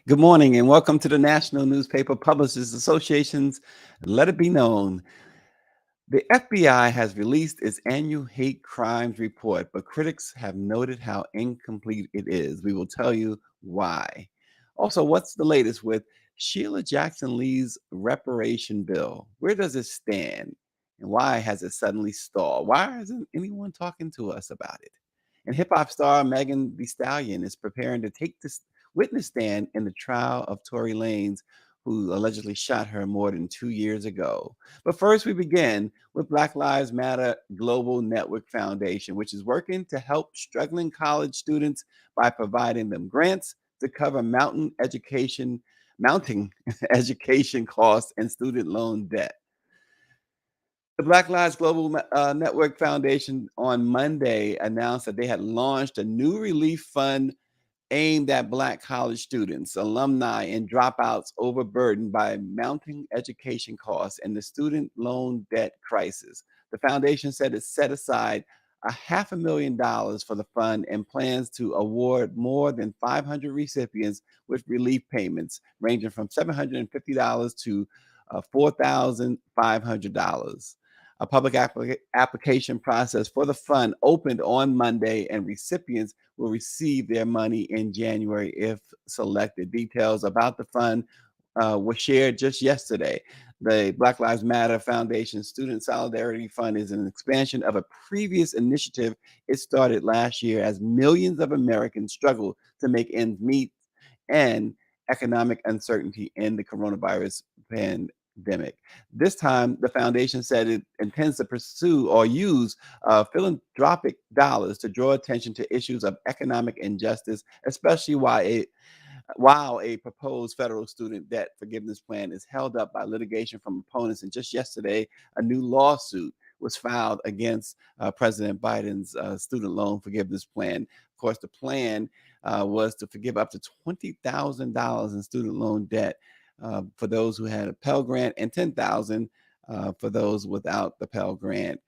Good morning and welcome to the National Newspaper Publishers Association's Let It Be Known. The FBI has released its annual hate crimes report, but critics have noted how incomplete it is. We will tell you why. Also, what's the latest with Sheila Jackson Lee's reparation bill? Where does it stand? And why has it suddenly stalled? Why isn't anyone talking to us about it? And hip hop star Megan Thee Stallion is preparing to take this witness stand in the trial of Tory Lanez, who allegedly shot her more than 2 years ago. But first, we begin with Black Lives Matter Global Network Foundation, which is working to help struggling college students by providing them grants to cover mounting education costs and student loan debt. The Black Lives Global Network Foundation on Monday announced that they had launched a new relief fund aimed at Black college students, alumni, and dropouts overburdened by mounting education costs and the student loan debt crisis. The foundation said it set aside $500,000 for the fund and plans to award more than 500 recipients with relief payments ranging from $750 to $4,500. A public application process for the fund opened on Monday, and recipients will receive their money in January if selected. Details about the fund were shared just yesterday. The Black Lives Matter Foundation Student Solidarity Fund is an expansion of a previous initiative it started last year as millions of Americans struggle to make ends meet and economic uncertainty in the coronavirus pandemic. This time, the foundation said it intends to pursue or use philanthropic dollars to draw attention to issues of economic injustice, especially while a proposed federal student debt forgiveness plan is held up by litigation from opponents. And just yesterday, a new lawsuit was filed against President Biden's student loan forgiveness plan. Of course, the plan was to forgive up to $20,000 in student loan debt for those who had a Pell Grant and $10,000 for those without the Pell Grant.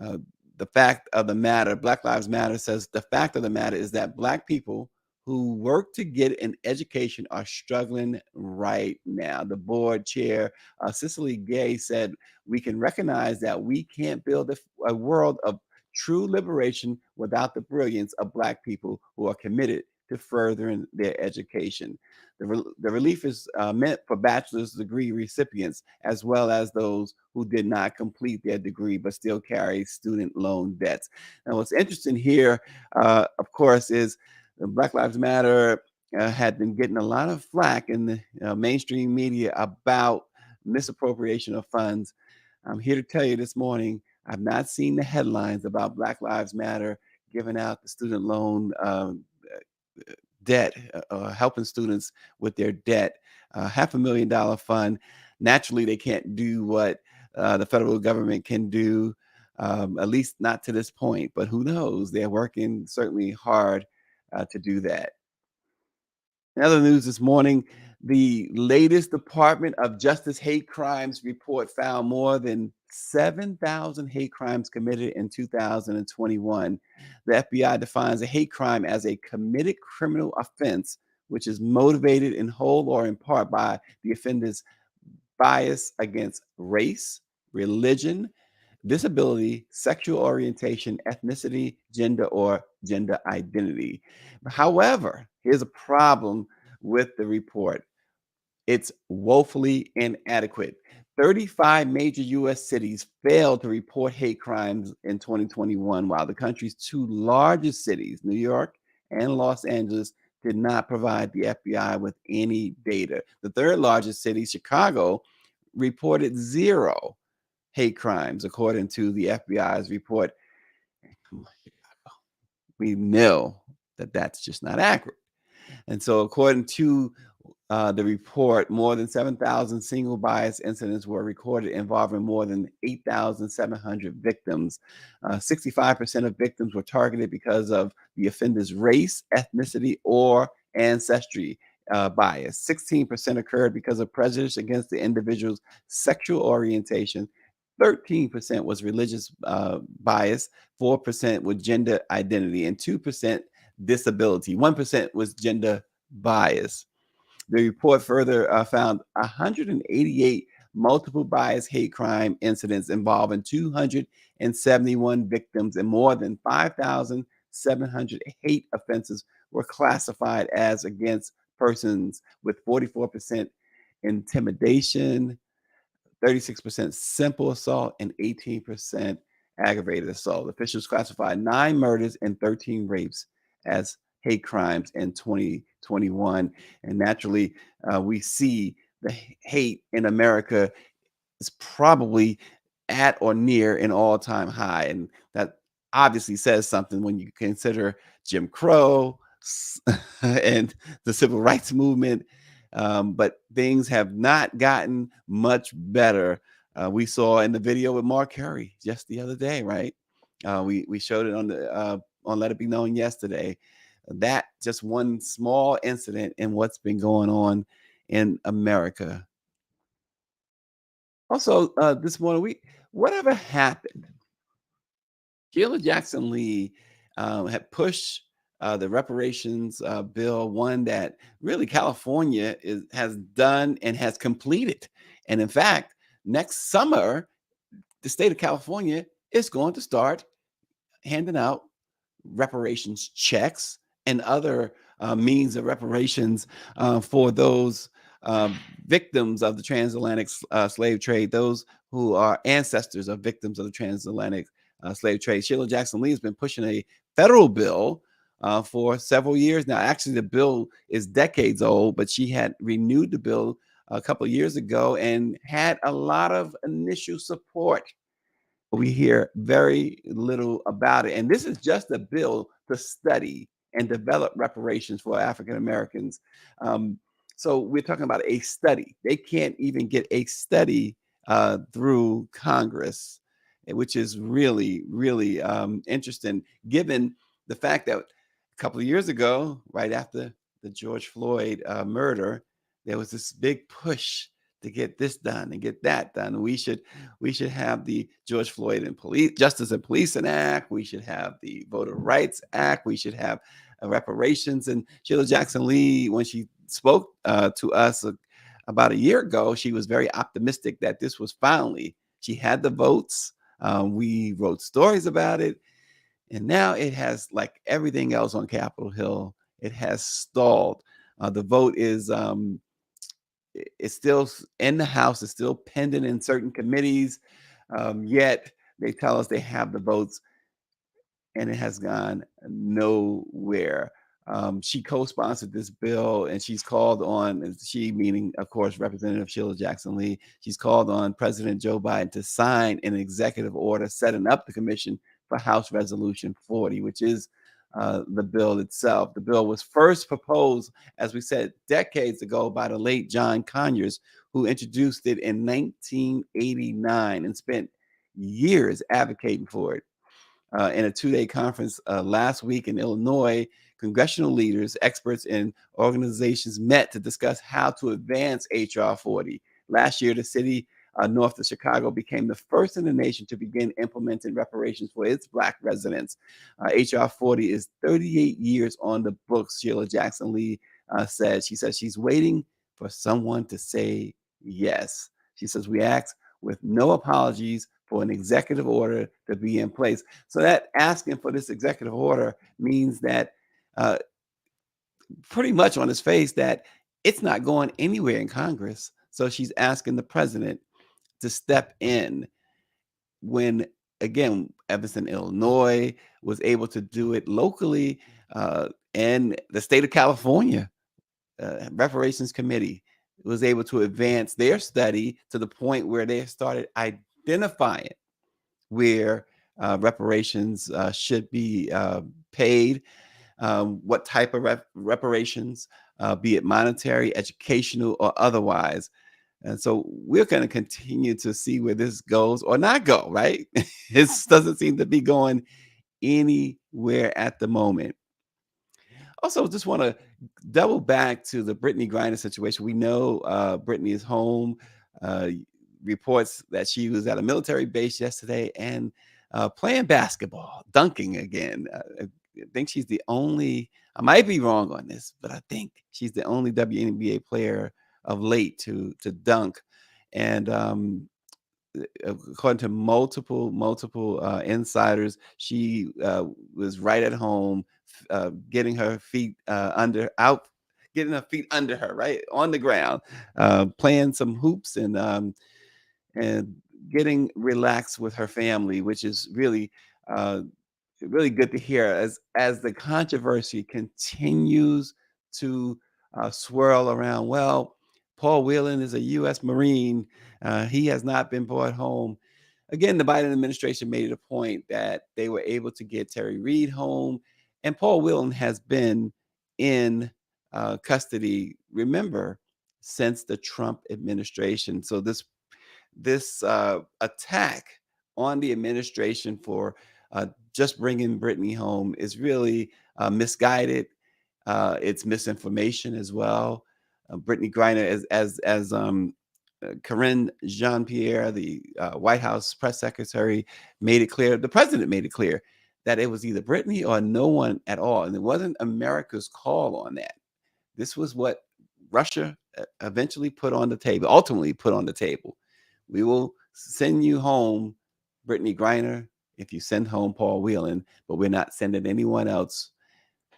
Uh, the fact of the matter, Black Lives Matter says the fact of the matter is that Black people who work to get an education are struggling right now. The board chair, Cicely Gay, said, "We can recognize that we can't build a world of true liberation without the brilliance of Black people who are committed to furthering their education." The relief is meant for bachelor's degree recipients, as well as those who did not complete their degree but still carry student loan debts. Now, what's interesting here, of course, is Black Lives Matter had been getting a lot of flack in the mainstream media about misappropriation of funds. I'm here to tell you this morning, I've not seen the headlines about Black Lives Matter giving out the student loan debt, helping students with their debt. $500,000 fund. Naturally, they can't do what the federal government can do, at least not to this point. But who knows? They're working certainly hard to do that. In other news this morning, the latest Department of Justice hate crimes report found more than 7,000 hate crimes committed in 2021. The FBI defines a hate crime as a committed criminal offense which is motivated in whole or in part by the offender's bias against race, religion, disability, sexual orientation, ethnicity, gender, or gender identity. However, here's a problem with the report: it's woefully inadequate. 35 major U.S. cities failed to report hate crimes in 2021, while the country's two largest cities, New York and Los Angeles, did not provide the FBI with any data. The third largest city, Chicago, reported zero hate crimes, according to the FBI's report. We know that that's just not accurate. And so, according to the report, more than 7,000 single bias incidents were recorded involving more than 8,700 victims. 65% of victims were targeted because of the offender's race, ethnicity, or ancestry bias. 16% occurred because of prejudice against the individual's sexual orientation. 13% was religious bias, 4% with gender identity, and 2% disability. 1% was gender bias. The report further found 188 multiple bias hate crime incidents involving 271 victims, and more than 5,700 hate offenses were classified as against persons, with 44% intimidation, 36% simple assault, and 18% aggravated assault. Officials classified 9 murders and 13 rapes as hate crimes in 2021. And naturally, we see the hate in America is probably at or near an all-time high. And that obviously says something when you consider Jim Crow and the civil rights movement. But things have not gotten much better. We saw in the video with Mark Curry just the other day, right? We showed it on Let It Be Known yesterday. That just one small incident in what's been going on in America. Also, this morning, whatever happened, Sheila Jackson Lee had pushed the reparations bill, one that really California has done and has completed. And in fact, next summer, the state of California is going to start handing out reparations checks and other means of reparations for those victims of the transatlantic slave trade, those who are ancestors of victims of the transatlantic slave trade. Sheila Jackson Lee has been pushing a federal bill for several years now. Actually, the bill is decades old, but she had renewed the bill a couple of years ago and had a lot of initial support. We hear very little about it. And this is just a bill to study and develop reparations for African Americans. Um, so we're talking about a study. They can't even get a study through Congress, which is really, really interesting, given the fact that a couple of years ago, right after the George Floyd murder, there was this big push to get this done and get that done. We should have the George Floyd and Police Justice and Policing Act. We should have the Voter Rights Act. We should have reparations. And Sheila Jackson Lee, when she spoke to us about a year ago, she was very optimistic that this was finally. She had the votes. We wrote stories about it, and now it has, like everything else on Capitol Hill, it has stalled. The vote is it's still in the House, it's still pending in certain committees. Yet they tell us they have the votes, and it has gone nowhere. She co-sponsored this bill, and she's called on, and she meaning, of course, Representative Sheila Jackson Lee. She's called on President Joe Biden to sign an executive order setting up the commission for House Resolution 40, which is the bill itself. The bill was first proposed, as we said, decades ago by the late John Conyers, who introduced it in 1989 and spent years advocating for it. In a 2-day conference last week in Illinois, congressional leaders, experts, and organizations met to discuss how to advance H.R. 40. Last year, the city north of Chicago became the first in the nation to begin implementing reparations for its Black residents. H.R. 40 is 38 years on the books, Sheila Jackson Lee said. She says she's waiting for someone to say yes. She says, we ask with no apologies for an executive order to be in place. So that asking for this executive order means that uh, pretty much on its face that it's not going anywhere in Congress. So she's asking the president to step in when, again, Evanston, Illinois was able to do it locally, and the state of California Reparations Committee was able to advance their study to the point where they started identifying where reparations should be paid. what type of reparations, be it monetary, educational, or otherwise. And so we're going to continue to see where this goes or not go, right? It doesn't seem to be going anywhere at the moment. Also, just want to double back to the Brittany Griner situation. We know Brittany is home. Uh, Reports that she was at a military base yesterday and playing basketball, dunking again. I think she's the only, I might be wrong on this, but I think she's the only WNBA player of late to dunk. And according to multiple insiders, she was right at home, getting her feet getting her feet under her, right on the ground, playing some hoops and getting relaxed with her family, which is uh, really good to hear as the controversy continues to swirl around. Well, Paul Whelan is a U.S. Marine. He has not been brought home. Again, the Biden administration made it a point that they were able to get Terry Reid home, and Paul Whelan has been in custody. Remember, since the Trump administration. So this attack on the administration for just bringing Brittany home is really misguided. It's misinformation as well. Brittany Griner, as Corinne Jean Pierre, the White House press secretary, made it clear. The president made it clear that it was either Brittany or no one at all, and it wasn't America's call on that. This was what Russia eventually put on the table, ultimately put on the table. We will send you home, Brittany Griner, if you send home Paul Whelan, but we're not sending anyone else.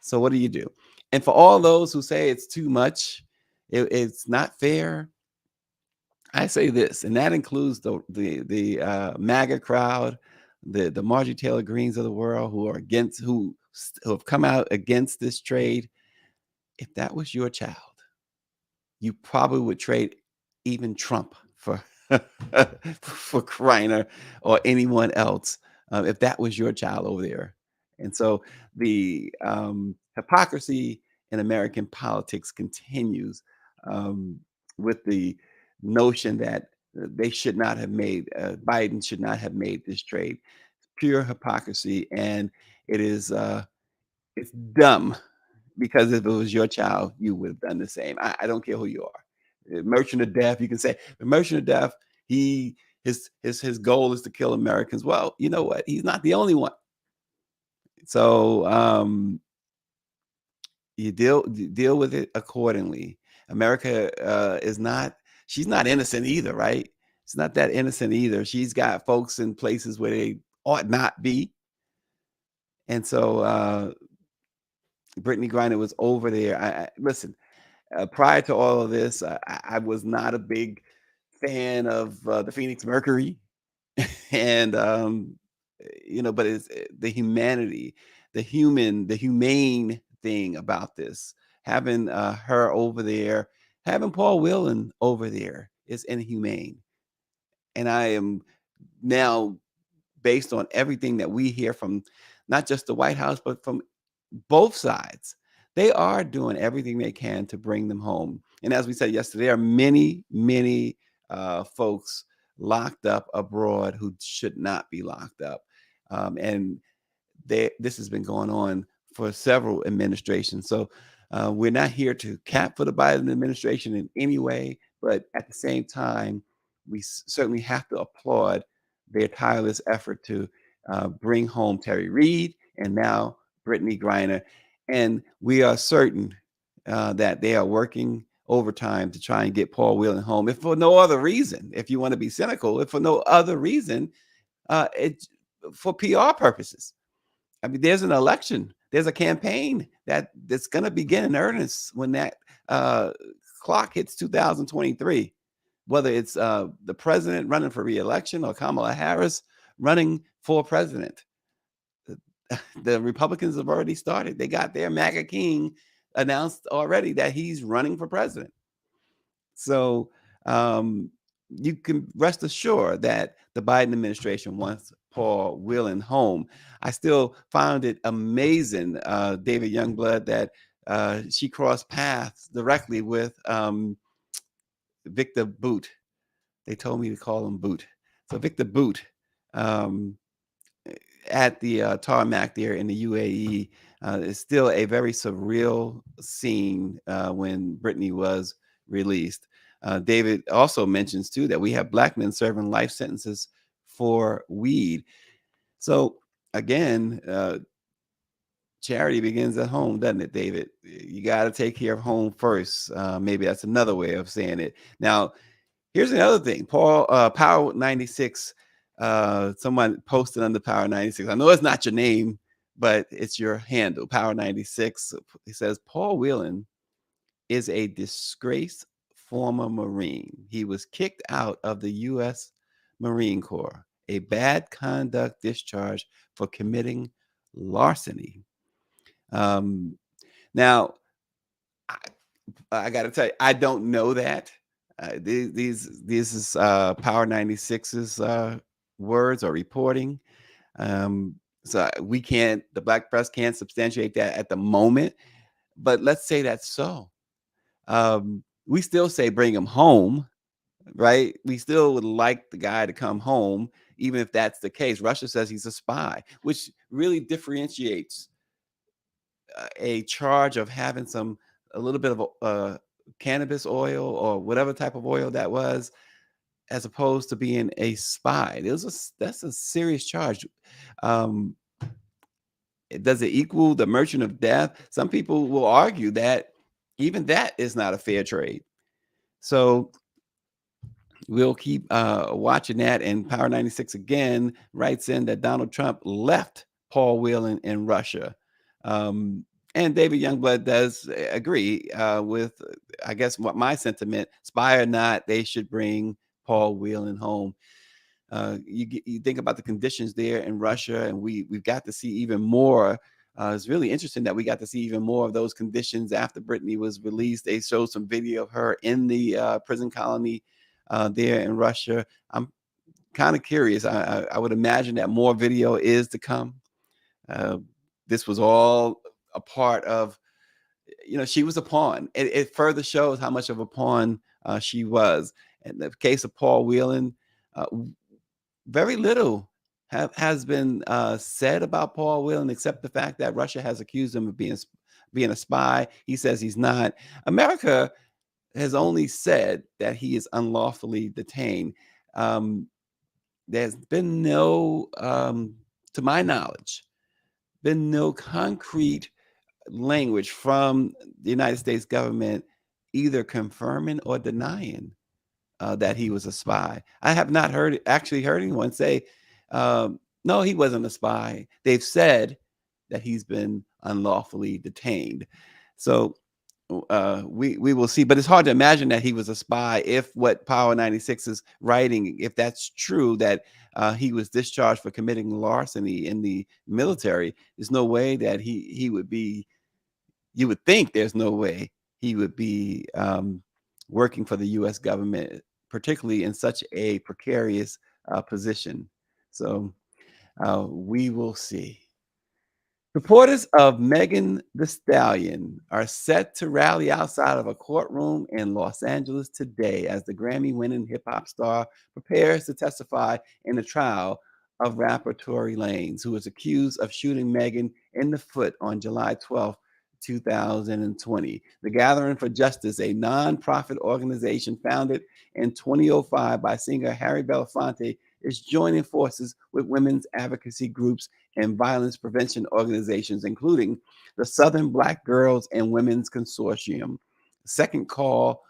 So what do you do? And for all those who say it's too much, it's not fair, I say this, and that includes the MAGA crowd, the Marjorie Taylor Greens of the world who are against who have come out against this trade. If that was your child, you probably would trade even Trump for for Kreiner or anyone else if that was your child over there. And so the hypocrisy in American politics continues um, with the notion that they should not have made Biden should not have made this trade. Pure hypocrisy, and it is it's dumb because if it was your child, you would have done the same. I don't care who you are. Merchant of Death, you can say the Merchant of Death. He his goal is to kill Americans. Well, you know what? He's not the only one. So you deal with it accordingly. America is not. She's not innocent either, right? It's not that innocent either. She's got folks in places where they ought not be, and so Brittany Griner was over there. Listen. Prior to all of this, I was not a big fan of the Phoenix Mercury, and but it's the humanity, the humane thing about this. Having her over there, having Paul Whelan over there is inhumane, and I am now based on everything that we hear from not just the White House, but from both sides. They are doing everything they can to bring them home. And as we said yesterday, there are many folks locked up abroad who should not be locked up. And this has been going on for several administrations. So we're not here to cap for the Biden administration in any way, but at the same time, we certainly have to applaud their tireless effort to bring home Terry Reid and now Brittany Griner. And we are certain that they are working overtime to try and get Paul Whelan home, if for no other reason, if you want to be cynical, if for no other reason, it's for PR purposes. I mean, there's an election, there's a campaign that's going to begin in earnest when that uh, clock hits 2023. Whether it's the president running for reelection or Kamala Harris running for president, the Republicans have already started. They got their MAGA king announced already that he's running for president. So um, you can rest assured that the Biden administration wants Paul Whelan home. I still found it amazing, David Youngblood, that she crossed paths directly with Victor Boot. They told me to call him Boot. So Victor Boot, um, at the tarmac there in the UAE. It's still a very surreal scene when Brittany was released. David also mentions too that we have black men serving life sentences for weed. So again, charity begins at home, doesn't it, David? You got to take care of home first. Maybe that's another way of saying it. Now, here's another thing. Power 96. Someone posted under Power 96. I know it's not your name, but it's your handle, Power 96. It says Paul Whelan is a disgraced former Marine. He was kicked out of the U.S. Marine Corps, a bad conduct discharge for committing larceny. Um, Now, I got to tell you, I don't know that. These is Power 96's words or reporting. So we can't, the black press can't substantiate that at the moment. But let's say that's so. We still say bring him home, right? We still would like the guy to come home, even if that's the case. Russia says he's a spy, which really differentiates a charge of having a little bit of cannabis oil or whatever type of oil that was, as opposed to being a spy. That's a serious charge. Um, does it equal the merchant of death? Some people will argue that even that is not a fair trade. So we'll keep watching that. And Power 96 again writes in that Donald Trump left Paul Whelan in Russia. Um, and David Youngblood does agree with, I guess, what my sentiment, spy or not, they should bring Paul Whelan home. You think about the conditions there in Russia, and we've got to see even more. It's really interesting that we got to see even more of those conditions after Brittany was released. They showed some video of her in the prison colony there in Russia. I'm kind of curious. I would imagine that more video is to come. Uh, this was all a part of, she was a pawn. It further shows how much of a pawn she was. In the case of Paul Whelan, uh, very little has been said about Paul Whelan, except the fact that Russia has accused him of being a spy. He says he's not. America has only said that he is unlawfully detained. Um, there's been no, to my knowledge, been no concrete language from the United States government either confirming or denying that he was a spy. I have not actually heard anyone say, no, he wasn't a spy. They've said that he's been unlawfully detained. So we will see. But it's hard to imagine that he was a spy if what Power 96 is writing, if that's true, that he was discharged for committing larceny in the military. There's no way that he would be, you would think there's no way he would be working for the U.S. government, particularly in such a precarious position. So we will see. Supporters of Megan Thee Stallion are set to rally outside of a courtroom in Los Angeles today as the Grammy-winning hip-hop star prepares to testify in the trial of rapper Tory Lanez, who was accused of shooting Megan in the foot on July 12th, 2020. The Gathering for Justice, a nonprofit organization founded in 2005 by singer Harry Belafonte, is joining forces with women's advocacy groups and violence prevention organizations, including the Southern Black Girls and Women's Consortium, Second Call,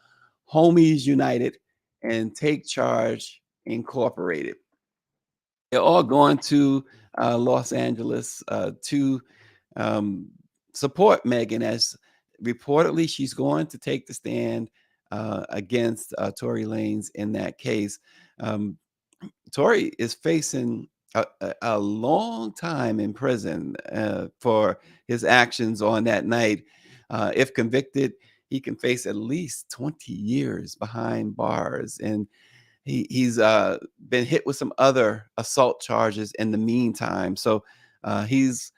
Homies United, and Take Charge Incorporated. They're all going to Los Angeles to um, support Megan, as reportedly she's going to take the stand against Tory Lanez in that case. Tory is facing a long time in prison for his actions on that night. If convicted, he can face at least 20 years behind bars. And He's been hit with some other assault charges in the meantime. So he's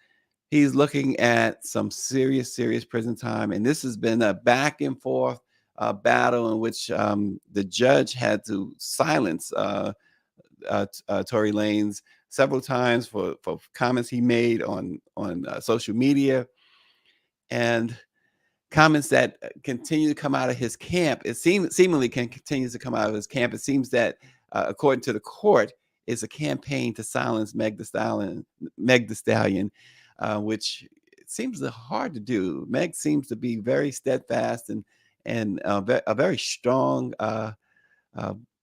looking at some serious prison time, and this has been a back and forth battle in which the judge had to silence Tory Lanez several times for comments he made on social media, and comments that continue to come out of his camp. It seemingly can continues to come out of his camp. It seems that, according to the court, is a campaign to silence Meg the Stallion, which it seems hard to do. Meg seems to be very steadfast and a very strong uh,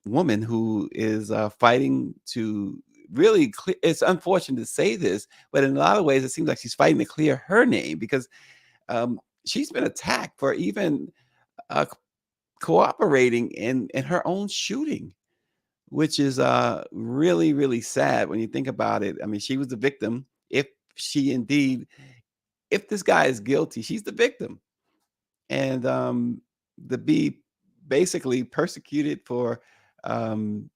woman who is fighting to really clear. It's unfortunate to say this, but in a lot of ways, it seems like she's fighting to clear her name because um, she's been attacked for even uh, cooperating in her own shooting, which is really sad when you think about it. I mean, she was the victim. If she indeed, if this guy is guilty, she's the victim, and to be basically persecuted for um,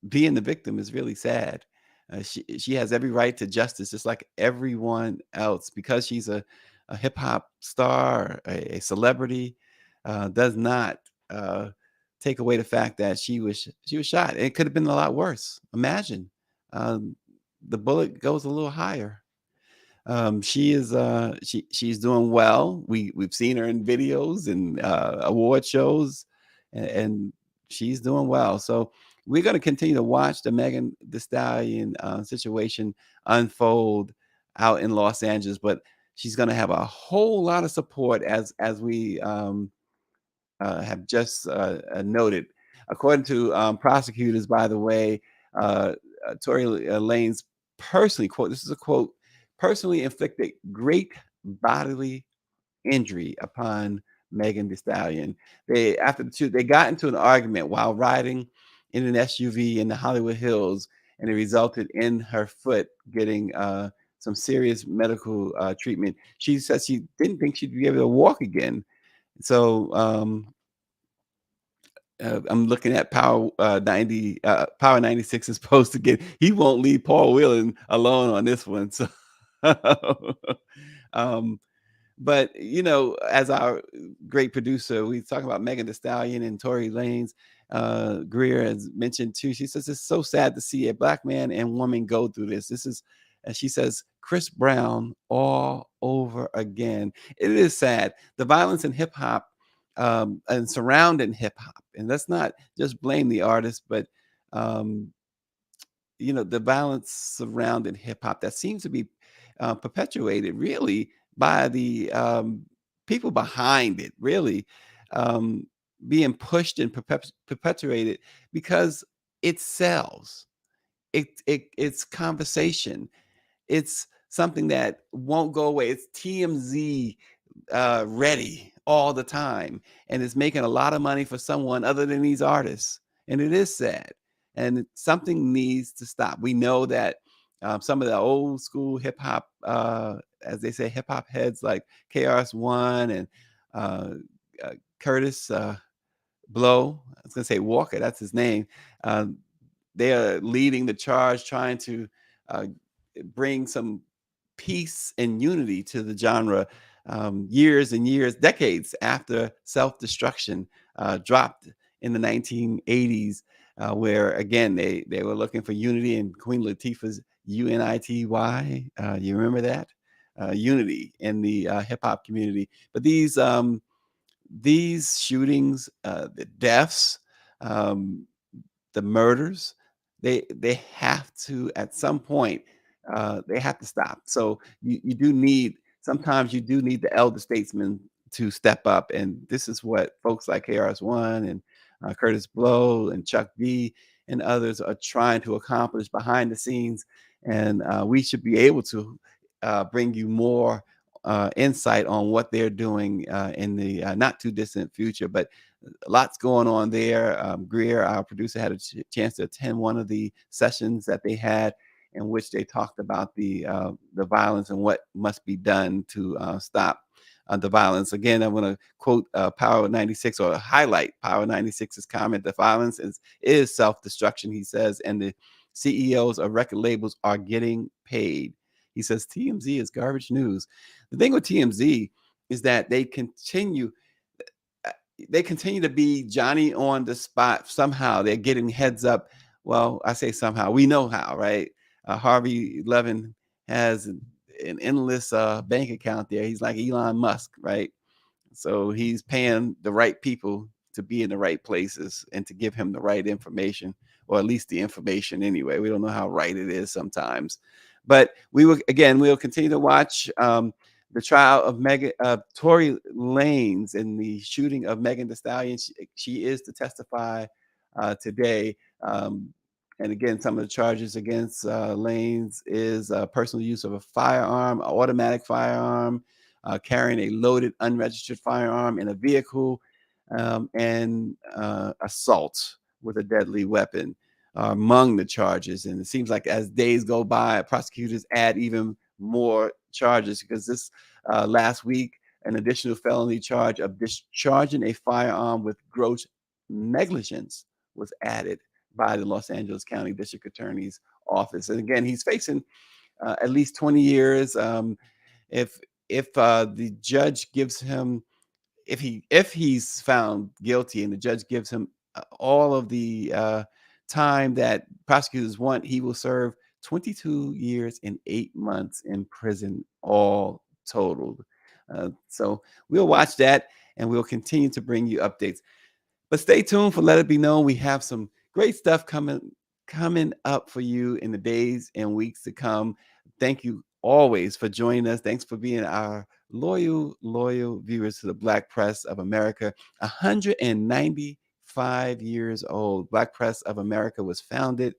being the victim is really sad. She has every right to justice, just like everyone else, because she's a hip hop star, a celebrity. Does not take away the fact that she was shot. It could have been a lot worse. Imagine um, the bullet goes a little higher. She's doing well. We've seen her in videos and award shows, and she's doing well. So we're going to continue to watch the Megan the Stallion situation unfold out in Los Angeles, but she's going to have a whole lot of support as we have just noted. According to prosecutors, by the way, Tory Lanez personally, quote, this is a quote, personally inflicted great bodily injury upon Megan Thee Stallion. After the two, they got into an argument while riding in an SUV in the Hollywood Hills, and it resulted in her foot getting some serious medical treatment. She said she didn't think she'd be able to walk again. So I'm looking at Power 96 is supposed to get. He won't leave Paul Whelan alone on this one. So, um, but as our great producer, we talk about Megan Thee Stallion and Tory Lanez. Greer has mentioned too. She says it's so sad to see a black man and woman go through this. This is, as she says, Chris Brown all over again. It is sad. The violence in hip hop and surrounding hip hop, and let's not just blame the artist, but um, the violence surrounding hip hop that seems to be perpetuated really by the people behind it, really um, being pushed and perpetuated because it sells. It's conversation. It's something that won't go away. It's TMZ ready all the time, and it's making a lot of money for someone other than these artists. And it is sad, and something needs to stop. We know that some of the old school hip hop, as they say, hip hop heads like KRS-One and uh, Curtis Blow. I was gonna say Walker. That's his name. Um, they are leading the charge, trying to uh, bring some peace and unity to the genre years and years, decades after Self Destruction dropped in the 1980s, where again they were looking for unity in Queen Latifah's UNITY. You remember that? Unity in the hip hop community. But these shootings, the deaths, um, the murders, they have to at some point they have to stop. So you do need sometimes you do need the elder statesmen to step up, and this is what folks like KRS-One and Curtis Blow and Chuck D and others are trying to accomplish behind the scenes, and we should be able to bring you more insight on what they're doing in the not too distant future. But lots going on there. Greer, our producer, had a chance to attend one of the sessions that they had, in which they talked about the violence and what must be done to stop the violence. Again, I'm going to quote Power 96, or highlight Power 96's comment. The violence is self-destruction, he says, and the CEOs of record labels are getting paid. He says TMZ is garbage news. The thing with TMZ is that uh, they continue to be Johnny on the spot. Somehow they're getting heads up. Well, I say somehow. We know how, right? Harvey Levin has an endless bank account there. He's like Elon Musk, right? So he's paying the right people to be in the right places and to give him the right information, or at least the information anyway. We don't know how right it is sometimes. But we'll continue to watch the trial of Tory Lanez and the shooting of Megan Thee Stallion. She is to testify today. And again, some of the charges against Lanez is personal use of a firearm, an automatic firearm, carrying a loaded, unregistered firearm in a vehicle, and assault with a deadly weapon are among the charges. And it seems like as days go by, prosecutors add even more charges, because this last week, an additional felony charge of discharging a firearm with gross negligence was added by the Los Angeles County District Attorney's Office. And again, he's facing at least 20 years. If the judge gives him, if he's found guilty and the judge gives him all of the time that prosecutors want, he will serve 22 years and 8 months in prison, all totaled. So we'll watch that, and we'll continue to bring you updates. But stay tuned for Let It Be Known. We have some great stuff coming up for you in the days and weeks to come. Thank you always for joining us. Thanks for being our loyal viewers to the Black Press of America. 195 years old. Black Press of America was founded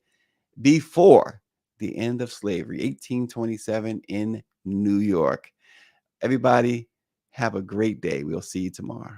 before the end of slavery, 1827, in New York. Everybody, have a great day. We'll see you tomorrow.